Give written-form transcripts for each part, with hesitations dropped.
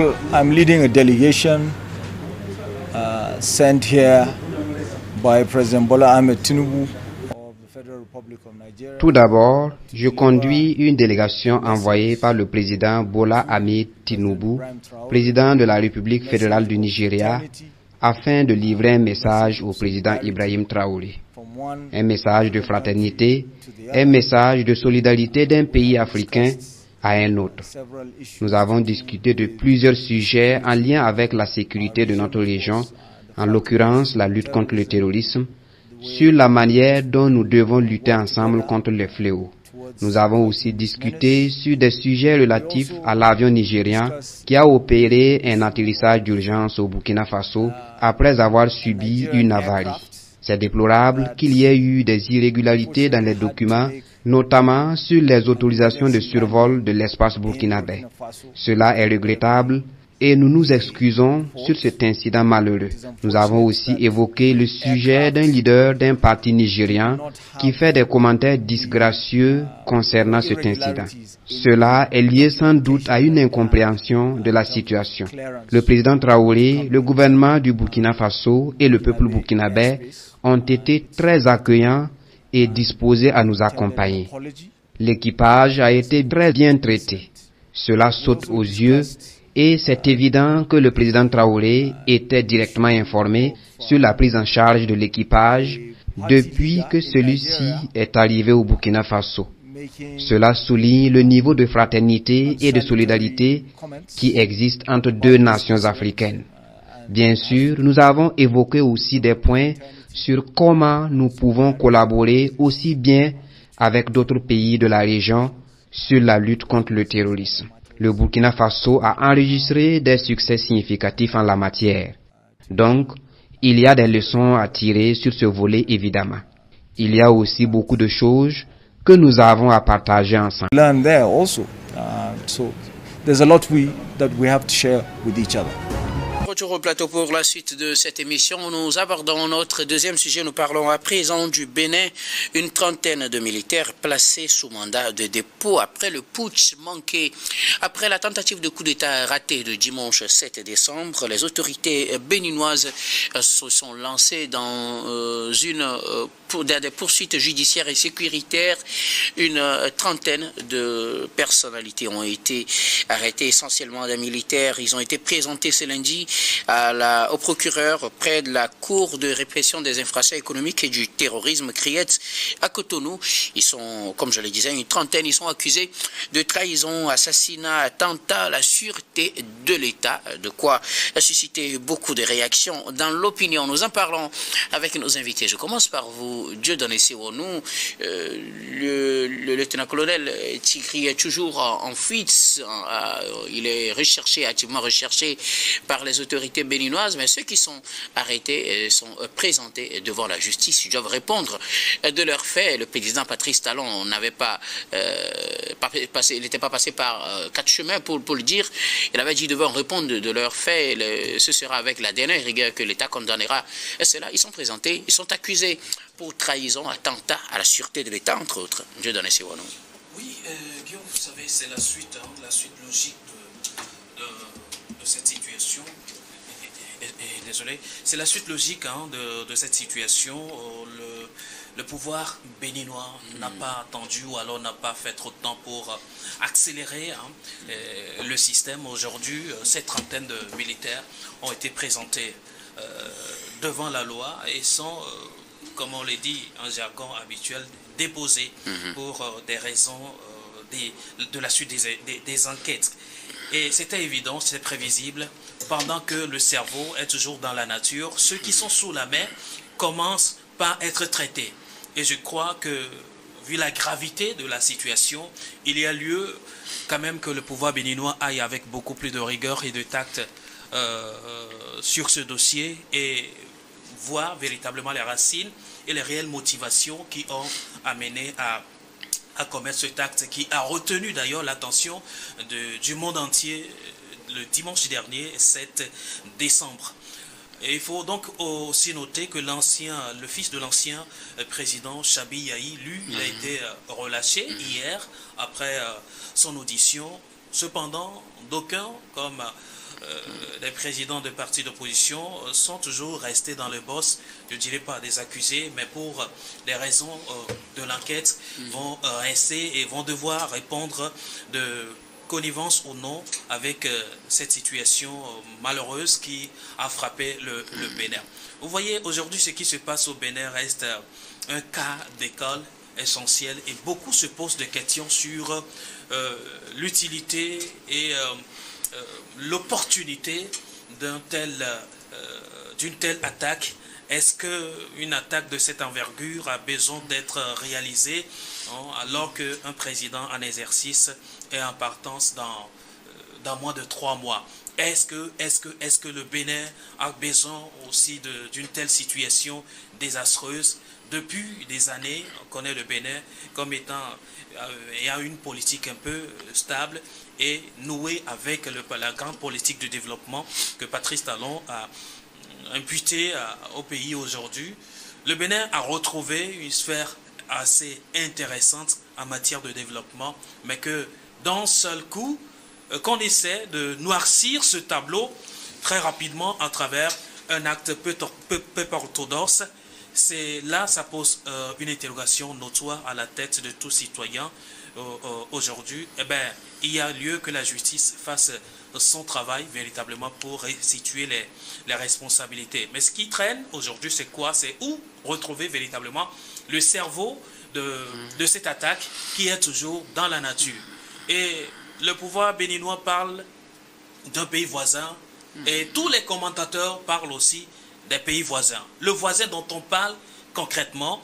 I'm leading a delegation sent here by President Bola Ahmed Tinubu of the Federal Republic of Nigeria. Tout d'abord, je conduis une délégation envoyée par le président Bola Ahmed Tinubu, président de la République fédérale du Nigeria, afin de livrer un message au président Ibrahim Traoré. Un message de fraternité, un message de solidarité d'un pays africain à un autre. Nous avons discuté de plusieurs sujets en lien avec la sécurité de notre région, en l'occurrence la lutte contre le terrorisme, sur la manière dont nous devons lutter ensemble contre les fléaux. Nous avons aussi discuté sur des sujets relatifs à l'avion nigérien qui a opéré un atterrissage d'urgence au Burkina Faso après avoir subi une avarie. C'est déplorable qu'il y ait eu des irrégularités dans les documents, notamment sur les autorisations de survol de l'espace burkinabé. Cela est regrettable et nous nous excusons sur cet incident malheureux. Nous avons aussi évoqué le sujet d'un leader d'un parti nigérien qui fait des commentaires disgracieux concernant cet incident. Cela est lié sans doute à une incompréhension de la situation. Le président Traoré, le gouvernement du Burkina Faso et le peuple burkinabé ont été très accueillants et disposés à nous accompagner. L'équipage a été très bien traité. Cela saute aux yeux et c'est évident que le président Traoré était directement informé sur la prise en charge de l'équipage depuis que celui-ci est arrivé au Burkina Faso. Cela souligne le niveau de fraternité et de solidarité qui existe entre deux nations africaines. Bien sûr, nous avons évoqué aussi des points sur comment nous pouvons collaborer aussi bien avec d'autres pays de la région sur la lutte contre le terrorisme. Le Burkina Faso a enregistré des succès significatifs en la matière. Donc, il y a des leçons à tirer sur ce volet évidemment. Il y a aussi beaucoup de choses que nous avons à partager ensemble. Learn there also. So there's a lot that we have to share with each other. Retour au plateau pour la suite de cette émission. Nous abordons notre deuxième sujet. Nous parlons à présent du Bénin. Une trentaine de militaires placés sous mandat de dépôt après le putsch manqué. Après la tentative de coup d'État ratée de dimanche 7 décembre, les autorités béninoises se sont lancées dans des poursuites judiciaires et sécuritaires. Une trentaine de personnalités ont été arrêtées, essentiellement des militaires. Ils ont été présentés ce lundi au procureur près de la Cour de répression des infractions économiques et du terrorisme CRIET à Cotonou. Ils sont, comme je le disais, une trentaine. Ils sont accusés de trahison, assassinat, attentat à la sûreté de l'État, de quoi susciter beaucoup de réactions dans l'opinion. Nous en parlons avec nos invités. Je commence par vous, Dieudonné Sironou. Le lieutenant-colonel Tigri est toujours en fuite. Il est recherché, activement recherché par les autorités béninoises, mais ceux qui sont arrêtés sont présentés devant la justice. Ils doivent répondre de leurs faits. Le président Patrice Talon n'avait pas il n'était pas passé par quatre chemins pour le dire. Il avait dit qu'ils devaient répondre de leurs faits. Ce sera avec la dernière rigueur que l'État condamnera. Et c'est là, ils sont présentés, ils sont accusés pour trahison, attentat à la sûreté de l'État, entre autres. Dieudonné Sironou. Oui, Guillaume, vous savez, c'est la suite logique de cette situation. Désolé, c'est la suite logique de cette situation. Le pouvoir béninois n'a pas attendu ou alors n'a pas fait trop de temps pour accélérer le système. Aujourd'hui, cette trentaine de militaires ont été présentés devant la loi et sont, comme on le dit en jargon habituel, déposés pour des raisons de la suite des enquêtes. Et c'était évident, c'était prévisible. Pendant que le cerveau est toujours dans la nature, ceux qui sont sous la main commencent par être traités. Et je crois que, vu la gravité de la situation, il y a lieu quand même que le pouvoir béninois aille avec beaucoup plus de rigueur et de tact sur ce dossier et voir véritablement les racines et les réelles motivations qui ont amené à commettre cet acte qui a retenu d'ailleurs l'attention du monde entier le dimanche dernier, 7 décembre. Et il faut donc aussi noter que le fils de l'ancien président Chabi Yahi, lui, il a été relâché hier après son audition. Cependant, d'aucuns, comme les présidents de partis d'opposition sont toujours restés dans le boss, je ne dirais pas des accusés, mais pour les raisons de l'enquête, vont rester et vont devoir répondre de connivence ou non avec cette situation malheureuse qui a frappé le Bénin. Vous voyez, aujourd'hui, ce qui se passe au Bénin reste un cas d'école essentiel et beaucoup se posent des questions sur l'utilité et l'opportunité d'une telle attaque. Est-ce qu'une attaque de cette envergure a besoin d'être réalisée alors qu'un président en exercice est en partance dans moins de 3 mois? Est-ce que le Bénin a besoin aussi d'une telle situation désastreuse? Depuis des années, on connaît le Bénin comme ayant une politique un peu stable et nouée avec la grande politique de développement que Patrice Talon a imputée au pays aujourd'hui. Le Bénin a retrouvé une sphère assez intéressante en matière de développement, mais que d'un seul coup, qu'on essaie de noircir ce tableau très rapidement à travers un acte peu orthodoxe. Là, ça pose une interrogation notoire à la tête de tout citoyen aujourd'hui. Eh bien, il y a lieu que la justice fasse son travail véritablement pour restituer les responsabilités. Mais ce qui traîne aujourd'hui, c'est quoi? C'est où retrouver véritablement le cerveau de cette attaque qui est toujours dans la nature. Et le pouvoir béninois parle d'un pays voisin et tous les commentateurs parlent aussi des pays voisins. Le voisin dont on parle concrètement,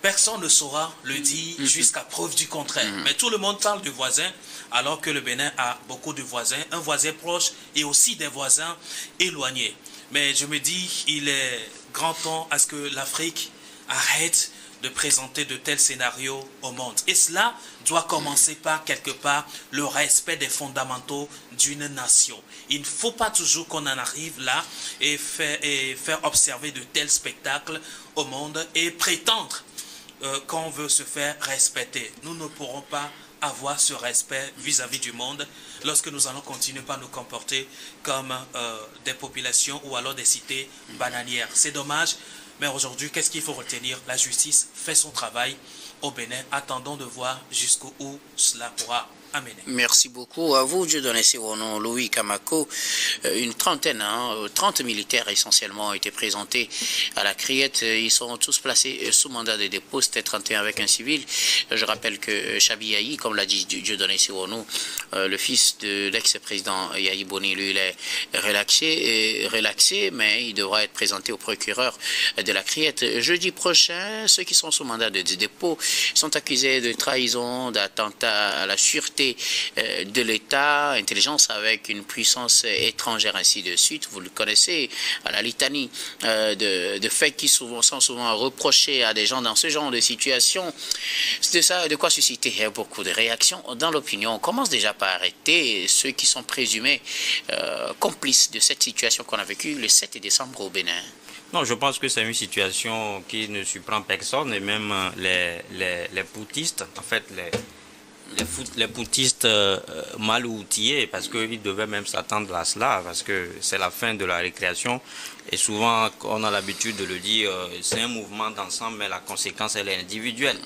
personne ne saura le dire jusqu'à preuve du contraire. Mais tout le monde parle du voisin, alors que le Bénin a beaucoup de voisins, un voisin proche et aussi des voisins éloignés. Mais je me dis, il est grand temps à ce que l'Afrique arrête de présenter de tels scénarios au monde. Et cela doit commencer par, quelque part, le respect des fondamentaux d'une nation. Il ne faut pas toujours qu'on en arrive là et faire observer de tels spectacles au monde et prétendre qu'on veut se faire respecter. Nous ne pourrons pas avoir ce respect vis-à-vis du monde lorsque nous allons continuer par nous comporter comme des populations ou alors des cités bananières. C'est dommage. Mais aujourd'hui, qu'est-ce qu'il faut retenir? La justice fait son travail au Bénin. Attendons de voir jusqu'où cela pourra amener. Merci beaucoup à vous, Dieudonné Sirono, Louis Kamako. Une trentaine, 30 militaires essentiellement ont été présentés à la criette. Ils sont tous placés sous mandat de dépôt. C'était 31 avec un civil. Je rappelle que Chabi Yahi, comme l'a dit Dieudonné Sirono, le fils de l'ex-président Yahi Boni, lui, il est relaxé, mais il devra être présenté au procureur de la criette. Jeudi prochain, ceux qui sont sous mandat de dépôt sont accusés de trahison, d'attentat à la sûreté de l'État, intelligence avec une puissance étrangère, ainsi de suite. Vous le connaissez, à la litanie de faits qui sont souvent reprochés à des gens dans ce genre de situation. C'est ça, de quoi susciter beaucoup de réactions dans l'opinion. On commence déjà par arrêter ceux qui sont présumés complices de cette situation qu'on a vécue le 7 décembre au Bénin. Non, je pense que c'est une situation qui ne surprend personne, et même les poutistes, en fait, les poutistes mal outillés, parce qu'ils devaient même s'attendre à cela, parce que c'est la fin de la récréation. Et souvent, on a l'habitude de le dire, c'est un mouvement d'ensemble, mais la conséquence, elle est individuelle.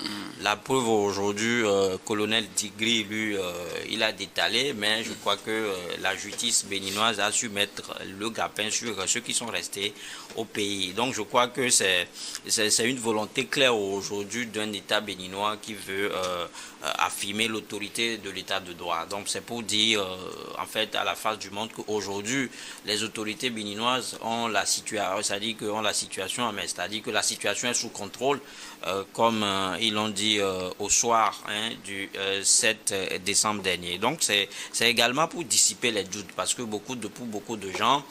La preuve aujourd'hui, colonel Tigri, lui, il a détalé, mais je crois que la justice béninoise a su mettre le grappin sur ceux qui sont restés au pays. Donc je crois que c'est une volonté claire aujourd'hui d'un État béninois qui veut affirmer l'autorité de l'État de droit. Donc c'est pour dire, en fait, à la face du monde qu'aujourd'hui, les autorités béninoises ont la situation, c'est-à-dire qu'on la situation en main, c'est-à-dire que la situation est sous contrôle, comme ils l'ont dit au soir du 7 décembre dernier. Donc c'est également pour dissiper les doutes, parce que pour beaucoup de gens,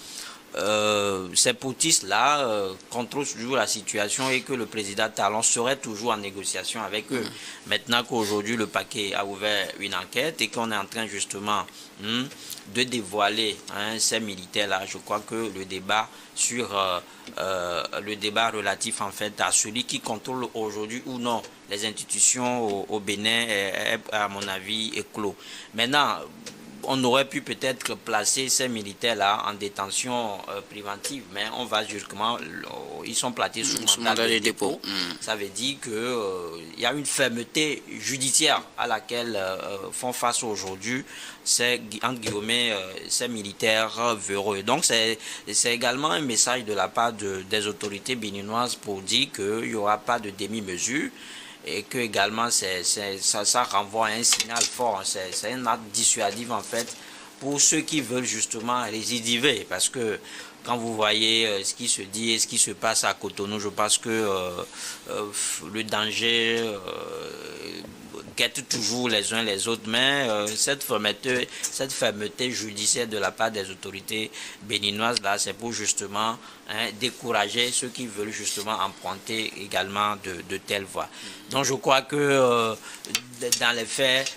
ces poutistes-là contrôlent toujours la situation et que le président Talon serait toujours en négociation avec eux. Maintenant qu'aujourd'hui le parquet a ouvert une enquête et qu'on est en train justement de dévoiler ces militaires-là, je crois que le débat sur le débat relatif en fait à celui qui contrôle aujourd'hui ou non les institutions au Bénin est à mon avis clos. Maintenant, on aurait pu peut-être placer ces militaires-là en détention préventive, mais on va justement, ils sont placés sous mandat de dépôt. Ça veut dire qu'il y a une fermeté judiciaire à laquelle font face aujourd'hui ces militaires véreux. Donc c'est également un message de la part des autorités béninoises pour dire qu'il n'y aura pas de demi-mesure, et que également ça renvoie à un signal fort, c'est un acte dissuasif en fait pour ceux qui veulent justement récidiver, parce que quand vous voyez ce qui se dit et ce qui se passe à Cotonou, je pense que le danger guette toujours les uns les autres, mais cette fermeté judiciaire de la part des autorités béninoises là, c'est pour justement décourager ceux qui veulent justement emprunter également de telles voies. Donc je crois que dans les faits,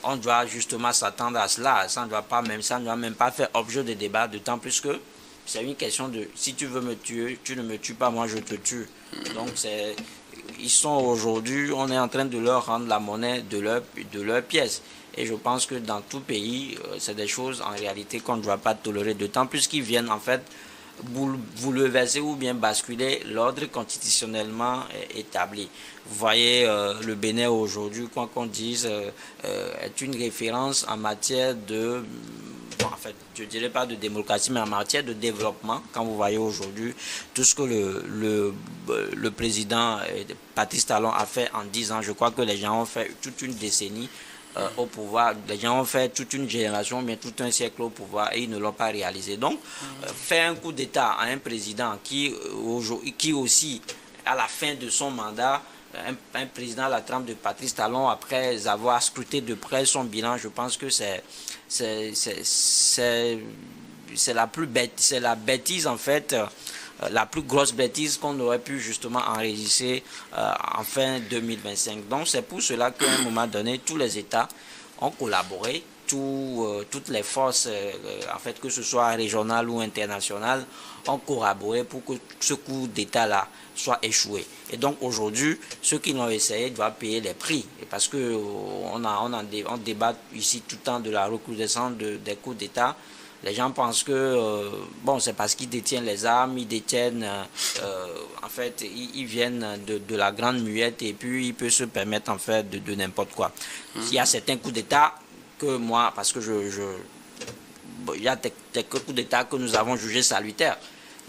on doit justement s'attendre à cela. Ça ne doit même pas faire objet de débat, d'autant plus que c'est une question de si tu veux me tuer, tu ne me tues pas, moi je te tue. Donc ils sont aujourd'hui, on est en train de leur rendre la monnaie de leur pièce. Et je pense que dans tout pays, c'est des choses en réalité qu'on ne doit pas tolérer, d'autant plus qu'ils viennent en fait bouleverser ou bien basculer l'ordre constitutionnellement établi. Vous voyez, le Bénin aujourd'hui, quoi qu'on dise, est une référence en matière de... en fait, je ne dirais pas de démocratie, mais en matière de développement. Quand vous voyez aujourd'hui tout ce que le président Patrice Talon a fait en 10 ans, je crois que les gens ont fait toute une décennie au pouvoir. Les gens ont fait toute une génération, mais tout un siècle au pouvoir, et ils ne l'ont pas réalisé. Donc, faire un coup d'État à un président qui aussi, à la fin de son mandat, un président à la trempe de Patrice Talon, après avoir scruté de près son bilan, je pense que c'est la bêtise en fait, la plus grosse bêtise qu'on aurait pu justement enregistrer en fin 2025. Donc c'est pour cela qu'à un moment donné, tous les États ont collaboré, toutes les forces, en fait, que ce soit régionales ou internationales, ont collaboré pour que ce coup d'État-là soit échoué. Et donc aujourd'hui, ceux qui l'ont essayé doivent payer les prix. Et parce que on débat ici tout le temps de la recrudescence des coups d'État. Les gens pensent que bon, c'est parce qu'ils détiennent les armes, ils détiennent, en fait, ils viennent de la grande muette et puis ils peuvent se permettre en fait de n'importe quoi. Il y a certains coups d'État que moi, parce que il y a des coups d'État que nous avons jugés salutaires.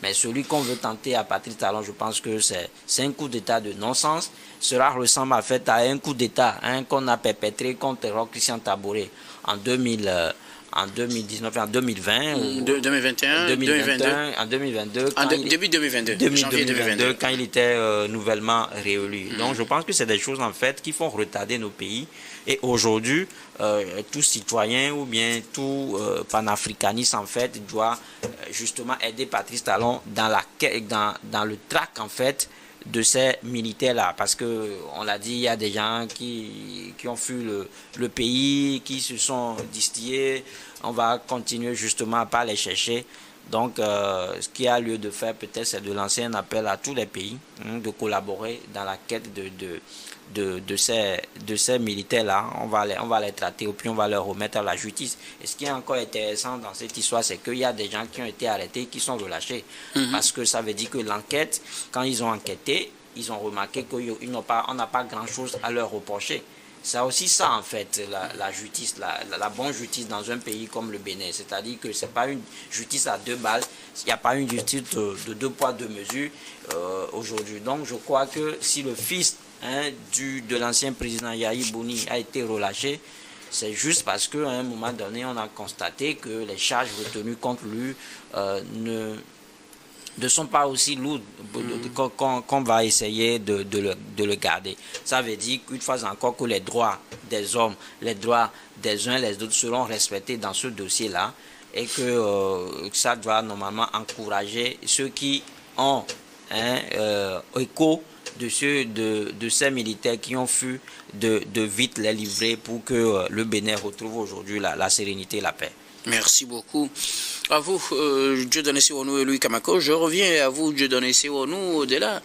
Mais celui qu'on veut tenter à Patrice Talon, je pense que c'est un coup d'État de non-sens. Cela ressemble en fait à un coup d'État qu'on a perpétré contre Christian Taboré en 2019 et en 2020. 2021, 2022. En 2022. Début 2022. Janvier 2022, quand il était nouvellement réélu. Donc je pense que c'est des choses en fait qui font retarder nos pays. Et aujourd'hui, tout citoyen ou bien tout panafricaniste en fait doit justement aider Patrice Talon dans le trac en fait de ces militaires-là, parce que on l'a dit, il y a des gens qui ont fui le pays, qui se sont distillés. On va continuer justement à pas les chercher. Donc, ce qu'il y a lieu de faire peut-être, c'est de lancer un appel à tous les pays de collaborer dans la quête de ces militaires-là. On va les traiter et puis on va les remettre à la justice. Et ce qui est encore intéressant dans cette histoire, c'est qu'il y a des gens qui ont été arrêtés, qui sont relâchés. Parce que ça veut dire que l'enquête, quand ils ont enquêté, ils ont remarqué qu'on n'a pas grand-chose à leur reprocher. C'est aussi ça en fait, la justice, la bonne justice dans un pays comme le Bénin. C'est-à-dire que ce n'est pas une justice à deux balles, il n'y a pas une justice de deux poids, deux mesures aujourd'hui. Donc je crois que si le fils de l'ancien président Yahi Bouni a été relâché, c'est juste parce qu'à un moment donné, on a constaté que les charges retenues contre lui ne sont pas aussi lourdes qu'on va essayer de le garder. Ça veut dire qu'une fois encore que les droits des hommes, les droits des uns et des autres seront respectés dans ce dossier-là, et que ça doit normalement encourager ceux qui ont écho de ces militaires qui ont fui de vite les livrer pour que le Bénin retrouve aujourd'hui la sérénité et la paix. Merci beaucoup. À vous, Dieudonné Sironou et Louis Kamako. Je reviens à vous, Dieudonné Sironou, au-delà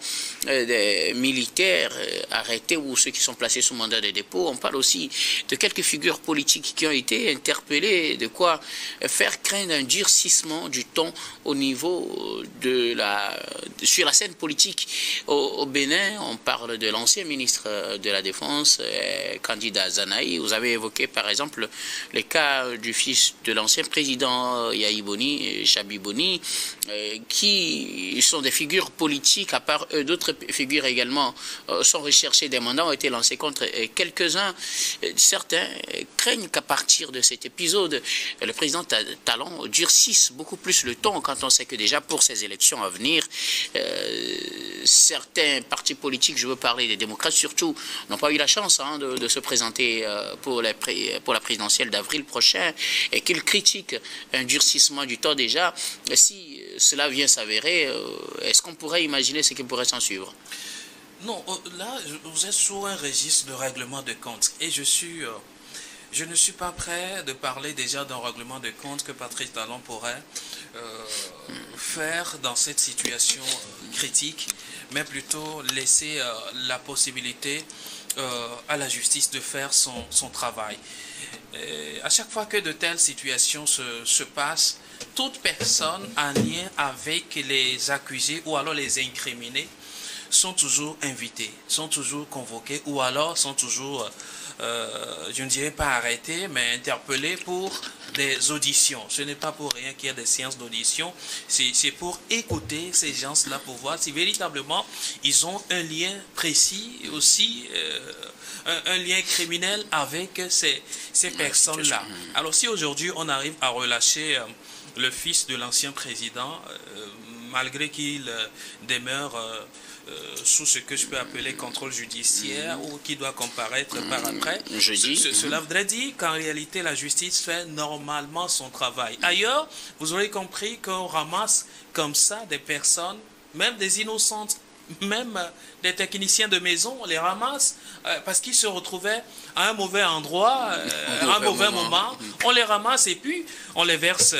des militaires arrêtés ou ceux qui sont placés sous mandat de dépôt. On parle aussi de quelques figures politiques qui ont été interpellées, de quoi faire craindre un durcissement du ton au niveau sur la scène politique au Bénin. On parle de l'ancien ministre de la Défense, candidat Zanaï. Vous avez évoqué par exemple les cas du fils de l'ancien président Yahi Boni, Chabi Boni, qui sont des figures politiques. À part eux, d'autres figures également sont recherchées. Des mandats ont été lancés contre quelques-uns. Certains craignent qu'à partir de cet épisode, le président Talon durcisse beaucoup plus le ton, quand on sait que déjà pour ces élections à venir, certains partis politiques, je veux parler des démocrates surtout, n'ont pas eu la chance de se présenter pour la présidentielle d'avril prochain, et qu'ils critiquent un durcissement du temps déjà. Si cela vient s'avérer, est-ce qu'on pourrait imaginer ce qui pourrait s'en suivre? Non, là, vous êtes sur un registre de règlement de compte, et je ne suis pas prêt de parler déjà d'un règlement de compte que Patrice Talon pourrait faire dans cette situation critique, mais plutôt laisser la possibilité à la justice de faire son travail. À chaque fois que de telles situations se passent, toute personne en lien avec les accusés ou alors les incriminés sont toujours invités, sont toujours convoqués ou alors sont toujours, je ne dirais pas arrêtés, mais interpellés pour des auditions. Ce n'est pas pour rien qu'il y a des séances d'audition, c'est pour écouter ces gens-là, pour voir si véritablement ils ont un lien précis, aussi un lien criminel avec ces personnes-là. Alors si aujourd'hui on arrive à relâcher le fils de l'ancien président, malgré qu'il demeure sous ce que je peux appeler contrôle judiciaire ou qui doit comparaître par après, cela voudrait dire qu'en réalité la justice fait normalement son travail. Ailleurs, vous aurez compris qu'on ramasse comme ça des personnes, même des innocentes, même des techniciens de maison, on les ramasse parce qu'ils se retrouvaient à un mauvais endroit, à un mauvais moment. On les ramasse et puis on les verse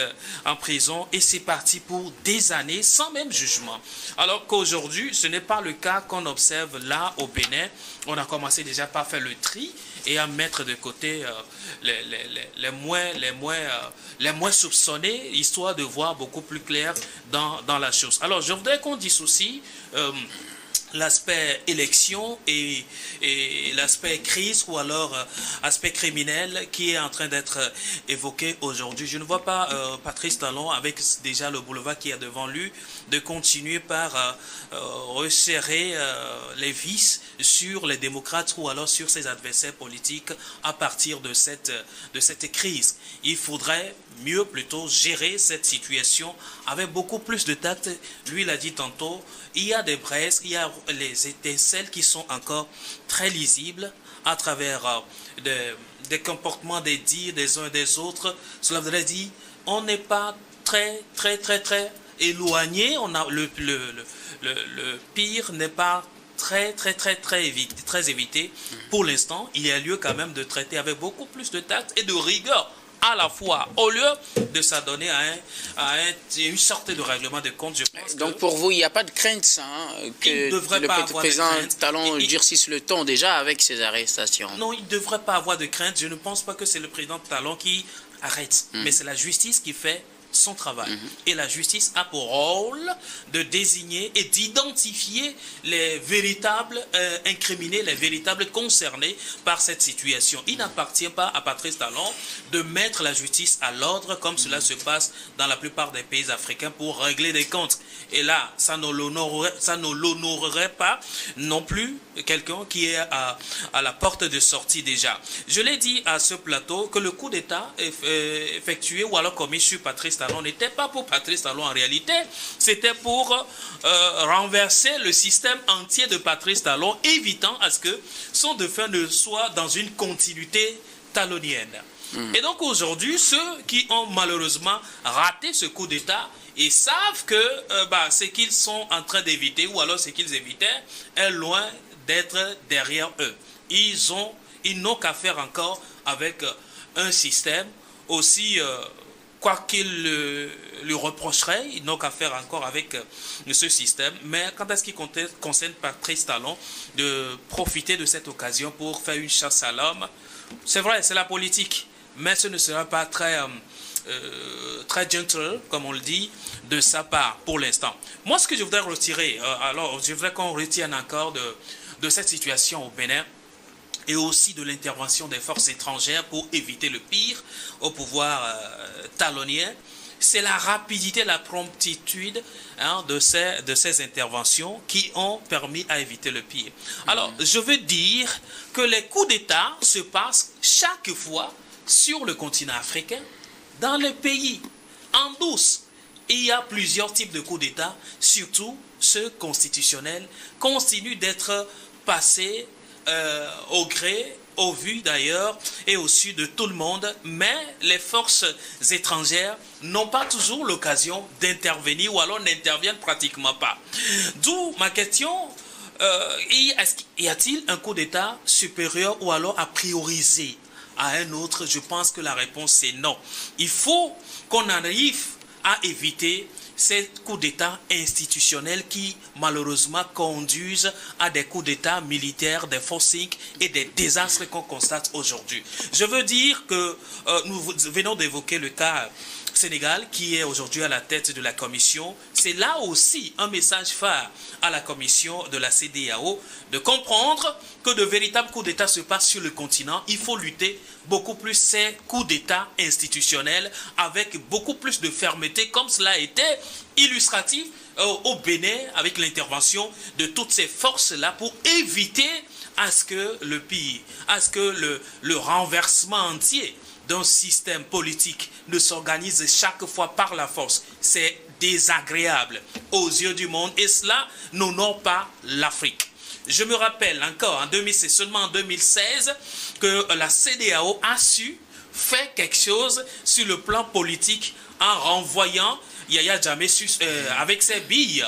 en prison et c'est parti pour des années sans même jugement. Alors qu'aujourd'hui, ce n'est pas le cas qu'on observe là au Bénin. On a commencé déjà par faire le tri et à mettre de côté les moins soupçonnés, histoire de voir beaucoup plus clair dans la chose. Alors, je voudrais qu'on dissocie l'aspect élection et l'aspect crise ou alors aspect criminel qui est en train d'être évoqué aujourd'hui. Je ne vois pas Patrice Talon avec déjà le boulevard qui est devant lui de continuer par resserrer les vis sur les démocrates ou alors sur ses adversaires politiques à partir de cette crise. Il faudrait mieux plutôt gérer cette situation avec beaucoup plus de tact. Lui l'a dit tantôt, il y a des braises, il y a les étincelles qui sont encore très lisibles à travers des comportements, des dires des uns et des autres. Cela voudrait dire on n'est pas très éloigné. On a le pire n'est pas très évité. Pour l'instant, il y a lieu quand même de traiter avec beaucoup plus de tact et de rigueur à la fois, au lieu de s'adonner à une sorte de règlement de compte. Je pense donc pour vous, il n'y a pas de crainte que le président Talon durcisse le ton déjà avec ses arrestations? Non, il ne devrait pas avoir de crainte. Je ne pense pas que c'est le président Talon qui arrête, mais c'est la justice qui fait son travail. Et la justice a pour rôle de désigner et d'identifier les véritables incriminés, les véritables concernés par cette situation. Il n'appartient pas à Patrice Talon de mettre la justice à l'ordre comme cela se passe dans la plupart des pays africains pour régler des comptes. Et là, ça ne l'honorerait pas non plus quelqu'un qui est à la porte de sortie déjà. Je l'ai dit à ce plateau que le coup d'État effectué ou alors commis sur Patrice Talon n'était pas pour Patrice Talon en réalité, c'était pour renverser le système entier de Patrice Talon, évitant à ce que son défunt ne soit dans une continuité talonienne. Et donc aujourd'hui, ceux qui ont malheureusement raté ce coup d'État, ils savent que ce qu'ils sont en train d'éviter, ou alors ce qu'ils évitaient, est loin d'être derrière eux. Ils n'ont qu'à faire encore avec un système aussi quoi qu'il lui reprocherait, ils n'ont qu'à faire encore avec ce système. Mais quand est-ce qui concerne Patrice Talon de profiter de cette occasion pour faire une chasse à l'homme, c'est vrai, c'est la politique, mais ce ne sera pas très gentle, comme on le dit, de sa part pour l'instant. Moi, ce que je voudrais retirer, alors je voudrais qu'on retienne encore de cette situation au Bénin, et aussi de l'intervention des forces étrangères pour éviter le pire au pouvoir talonnier, c'est la rapidité, la promptitude de ces interventions qui ont permis à éviter le pire. Alors, je veux dire que les coups d'État se passent chaque fois sur le continent africain, dans les pays en douce. Il y a plusieurs types de coups d'État, surtout ceux constitutionnels, continuent d'être passés au gré, au vu d'ailleurs, et au su de tout le monde, mais les forces étrangères n'ont pas toujours l'occasion d'intervenir, ou alors n'interviennent pratiquement pas. D'où ma question, y a-t-il un coup d'État supérieur ou alors à prioriser à un autre? Je pense que la réponse c'est non. Il faut qu'on arrive à éviter ces coups d'État institutionnels qui, malheureusement, conduisent à des coups d'État militaires, des forcings et des désastres qu'on constate aujourd'hui. Je veux dire que nous venons d'évoquer le cas Sénégal, qui est aujourd'hui à la tête de la commission. C'est là aussi un message phare à la commission de la CEDEAO, de comprendre que de véritables coups d'État se passent sur le continent. Il faut lutter beaucoup plus ces coups d'État institutionnels avec beaucoup plus de fermeté, comme cela a été illustratif au Bénin avec l'intervention de toutes ces forces-là pour éviter à ce que le pire, à ce que le renversement entier d'un système politique ne s'organise chaque fois par la force. C'est désagréable aux yeux du monde et cela n'honore pas l'Afrique. Je me rappelle encore, c'est seulement en 2016 que la CEDEAO a su faire quelque chose sur le plan politique en renvoyant Yahya Jammeh avec ses billes.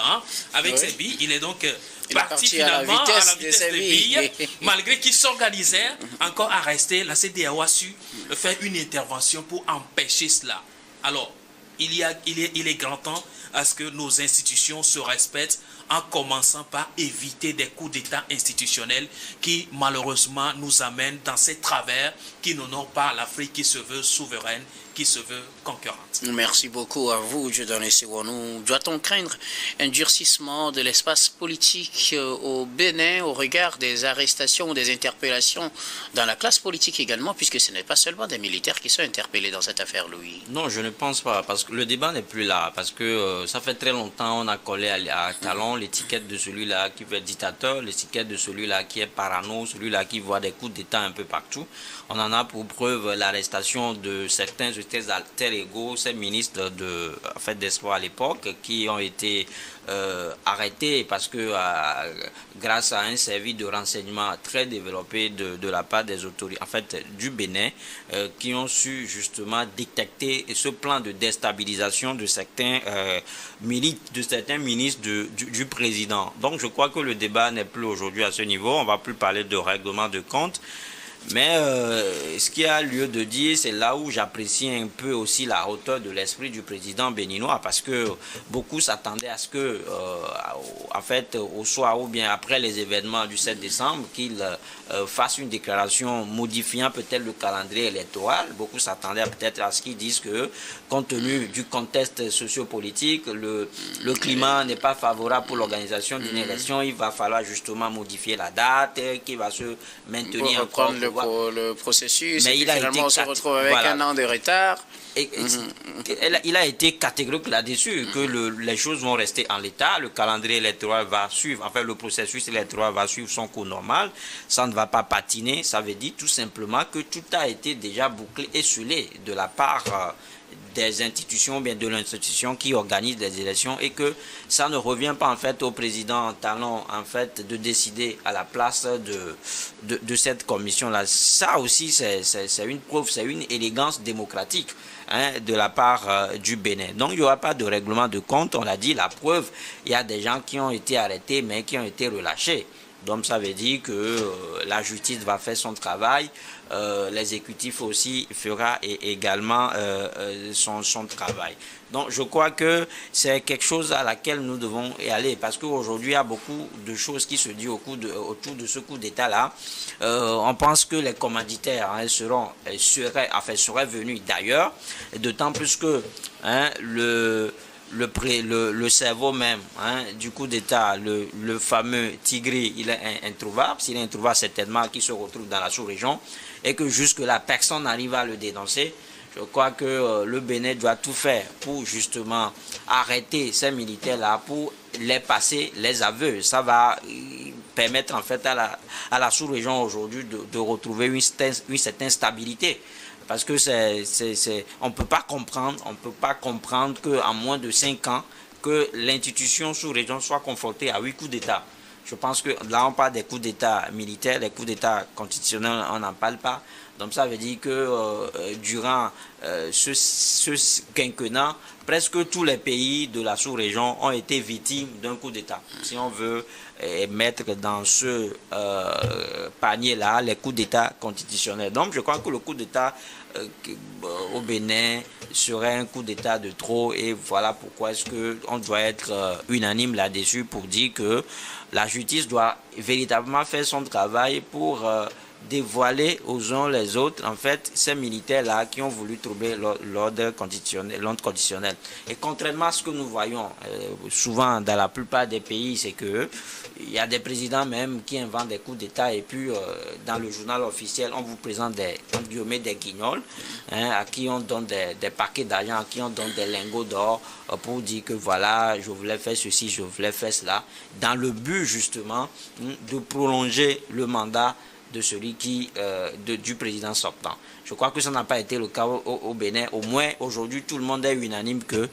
Avec ses billes, il est donc parti finalement à la vitesse des billes, malgré qu'il s'organisait encore à rester. La CEDEAO a su faire une intervention pour empêcher cela. Alors, il est grand temps à ce que nos institutions se respectent en commençant par éviter des coups d'État institutionnels qui malheureusement nous amènent dans ces travers qui n'honorent pas l'Afrique qui se veut souveraine, qui se veut concurrente. Merci beaucoup à vous, Dieudonné Sironou. Doit-on craindre un durcissement de l'espace politique au Bénin au regard des arrestations ou des interpellations dans la classe politique également, puisque ce n'est pas seulement des militaires qui sont interpellés dans cette affaire, Louis? Non, je ne pense pas, parce que le débat n'est plus là, parce que ça fait très longtemps on a collé à Talon l'étiquette de celui-là qui veut être dictateur, l'étiquette de celui-là qui est parano, celui-là qui voit des coups d'État un peu partout. On en a pour preuve l'arrestation de certains alter ego, ces ministres d'espoir à l'époque, qui ont été arrêtés parce que grâce à un service de renseignement très développé de la part des autorités, du Bénin, qui ont su justement détecter ce plan de déstabilisation de certains ministres du président. Donc je crois que le débat n'est plus aujourd'hui à ce niveau. On ne va plus parler de règlement de compte. Mais ce qui a lieu de dire, c'est là où j'apprécie un peu aussi la hauteur de l'esprit du président béninois, parce que beaucoup s'attendaient à ce que, au soir ou bien après les événements du 7 décembre, qu'il fasse une déclaration modifiant peut-être le calendrier électoral. Beaucoup s'attendaient peut-être à ce qu'ils disent que, compte tenu du contexte sociopolitique, le climat n'est pas favorable pour l'organisation d'une élection. Il va falloir justement modifier la date, qui va se maintenir encore. Le processus, mais finalement on se retrouve avec un an de retard. Il a été catégorique là-dessus, que les choses vont rester en l'état, le calendrier électoral va suivre, le processus électoral va suivre son cours normal, ça ne va pas patiner. Ça veut dire tout simplement que tout a été déjà bouclé et scellé de la part des institutions, bien de l'institution qui organise les élections, et que ça ne revient pas au président Talon de décider à la place de cette commission-là. Ça aussi c'est une preuve, c'est une élégance démocratique de la part du Bénin. Donc il n'y aura pas de règlement de compte, on l'a dit, la preuve, il y a des gens qui ont été arrêtés mais qui ont été relâchés. Donc ça veut dire que la justice va faire son travail, l'exécutif aussi fera également son travail. Donc je crois que c'est quelque chose à laquelle nous devons y aller, parce qu'aujourd'hui il y a beaucoup de choses qui se disent autour de ce coup d'État-là. On pense que les commanditaires seraient venus d'ailleurs, d'autant plus que le cerveau même du coup d'État, le fameux Tigri, il est introuvable. S'il est introuvable, certainement qu'il se retrouve dans la sous-région et que jusque-là, personne n'arrive à le dénoncer. Je crois que le Bénin doit tout faire pour justement arrêter ces militaires-là, pour les passer les aveux. Ça va permettre en fait à la sous-région aujourd'hui de retrouver une certaine stabilité. Parce que on ne peut pas comprendre qu'en moins de 5 ans, que l'institution sous-région soit confrontée à 8 coups d'État. Je pense que là, on parle des coups d'État militaires, les coups d'État constitutionnels, on n'en parle pas. Donc ça veut dire que durant ce quinquennat, presque tous les pays de la sous-région ont été victimes d'un coup d'État. Si on veut mettre dans ce panier-là les coups d'État constitutionnels. Donc je crois que le coup d'État au Bénin serait un coup d'État de trop, et voilà pourquoi est-ce qu'on doit être unanime là-dessus pour dire que la justice doit véritablement faire son travail pour dévoiler aux uns les autres, en fait, ces militaires-là qui ont voulu troubler l'ordre conditionnel. Et contrairement à ce que nous voyons souvent dans la plupart des pays, c'est que il y a des présidents même qui inventent des coups d'État, et puis dans le journal officiel, on vous présente des guignols, à qui on donne des paquets d'argent, à qui on donne des lingots d'or pour dire que voilà, je voulais faire ceci, je voulais faire cela, dans le but justement de prolonger le mandat de celui du président sortant. Je crois que ça n'a pas été le cas au Bénin. Au moins, aujourd'hui, tout le monde est unanime que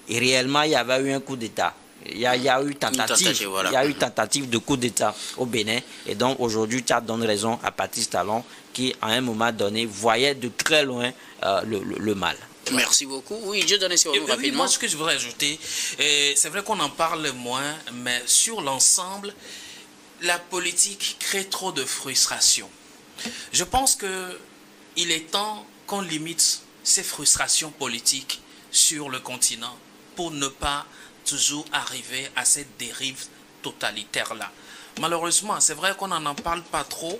réellement, il y avait eu un coup d'État. Il y a eu tentative, voilà. Il y a eu tentative de coup d'État au Bénin. Et donc, aujourd'hui, tu as donné raison à Patrice Talon, qui, à un moment donné, voyait de très loin le mal. Merci beaucoup. Oui, je donne rapidement. Oui, moi, ce que je voudrais ajouter, c'est vrai qu'on en parle moins, mais sur l'ensemble, la politique crée trop de frustration. Je pense qu'il est temps qu'on limite ces frustrations politiques sur le continent pour ne pas toujours arriver à cette dérive totalitaire-là. Malheureusement, c'est vrai qu'on n'en parle pas trop,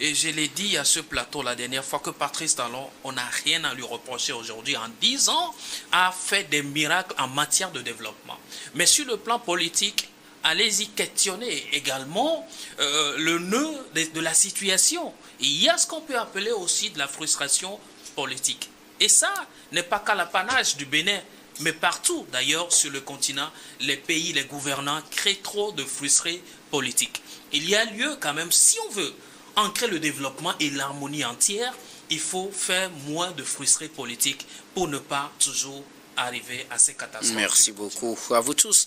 et je l'ai dit à ce plateau la dernière fois que Patrice Talon, on n'a rien à lui reprocher aujourd'hui. En 10 ans, a fait des miracles en matière de développement. Mais sur le plan politique, allez-y questionner également le nœud de la situation. Il y a ce qu'on peut appeler aussi de la frustration politique. Et ça n'est pas qu'à l'apanage du Bénin, mais partout d'ailleurs sur le continent, les pays, les gouvernants créent trop de frustrés politiques. Il y a lieu quand même, si on veut ancrer le développement et l'harmonie entière, il faut faire moins de frustrés politiques pour ne pas toujours arriver à ces catastrophes. Merci beaucoup à vous tous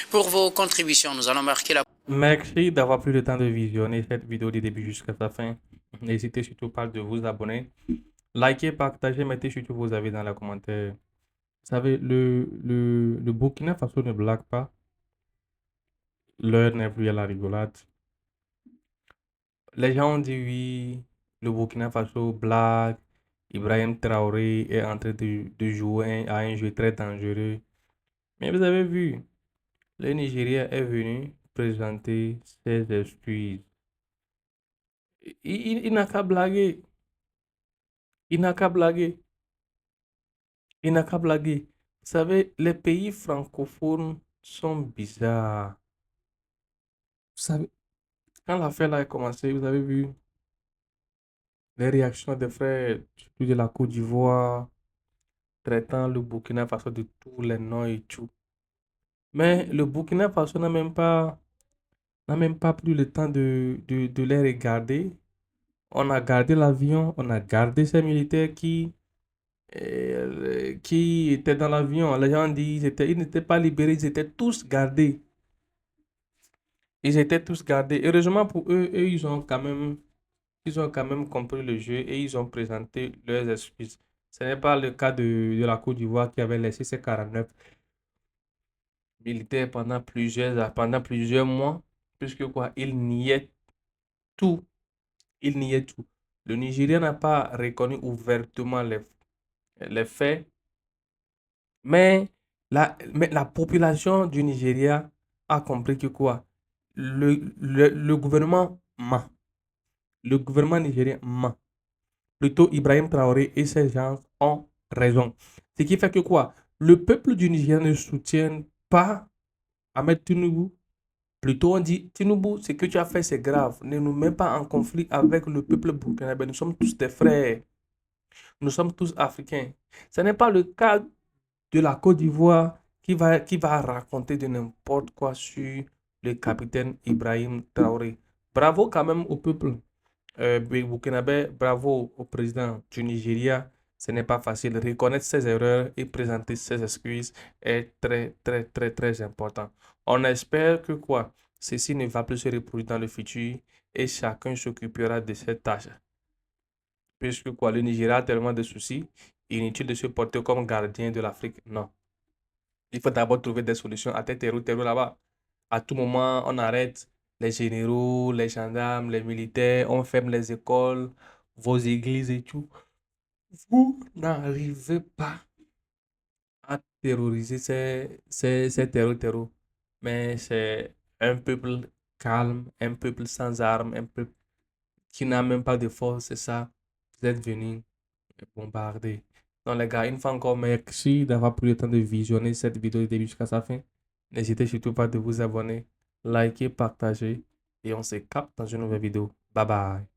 pour vos contributions. Nous allons marquer la... Merci d'avoir pris le temps de visionner cette vidéo du début jusqu'à la fin. N'hésitez surtout pas de vous abonner. Likez, partagez, mettez surtout vos avis dans les commentaires. Vous savez, le Burkina Faso ne blague pas. L'heure n'est plus à la rigolade. Les gens ont dit oui, le Burkina Faso blague. Ibrahim Traoré est en train de jouer à un jeu très dangereux. Mais vous avez vu, le Nigeria est venu présenter ses excuses. Il n'a qu'à blaguer. Il n'a qu'à blaguer. Il n'a qu'à blaguer. Vous savez, les pays francophones sont bizarres. Vous savez, quand l'affaire a commencé, vous avez vu les réactions des frères, surtout de la Côte d'Ivoire, traitant le Burkina Faso de tous les noms et tout. Mais le Burkina Faso n'a même pas pris le temps de les regarder. On a gardé l'avion, on a gardé ces militaires qui étaient dans l'avion. Les gens disent ils n'étaient pas libérés, ils étaient tous gardés. Ils étaient tous gardés. Heureusement pour eux, ils ont quand même compris le jeu et ils ont présenté leurs excuses. Ce n'est pas le cas de la Côte d'Ivoire qui avait laissé ses 49 militaires pendant plusieurs mois, puisque quoi, ils niaient tout. Il niait tout. Le Nigeria n'a pas reconnu ouvertement les faits, mais la population du Nigeria a compris que quoi? Le gouvernement ment. Le gouvernement nigérien ment. Plutôt, Ibrahim Traoré et ses gens ont raison. Ce qui fait que quoi? Le peuple du Nigeria ne soutient pas Ahmed Tinubu. Plutôt, on dit, Tinubu, ce que tu as fait, c'est grave. Ne nous mets pas en conflit avec le peuple burkinabé. Nous sommes tous des frères. Nous sommes tous africains. Ce n'est pas le cas de la Côte d'Ivoire qui va raconter de n'importe quoi sur le capitaine Ibrahim Traoré. Bravo quand même au peuple burkinabé, bravo au président du Nigeria. Ce n'est pas facile. Reconnaître ses erreurs et présenter ses excuses est très, très, très, très important. On espère que quoi, ceci ne va plus se reproduire dans le futur et chacun s'occupera de cette tâche. Puisque quoi, le Nigeria a tellement de soucis, inutile de se porter comme gardien de l'Afrique. Non. Il faut d'abord trouver des solutions à terreau là-bas. À tout moment, on arrête les généraux, les gendarmes, les militaires, on ferme les écoles, vos églises et tout. Vous n'arrivez pas à terroriser ces terreaux. Mais c'est un peuple calme, un peuple sans armes, un peuple qui n'a même pas de force, c'est ça. Vous êtes venus bombarder. Donc les gars, une fois encore, merci d'avoir pris le temps de visionner cette vidéo du début jusqu'à sa fin. N'hésitez surtout pas de vous abonner, liker, partager et on se capte dans une nouvelle vidéo. Bye bye.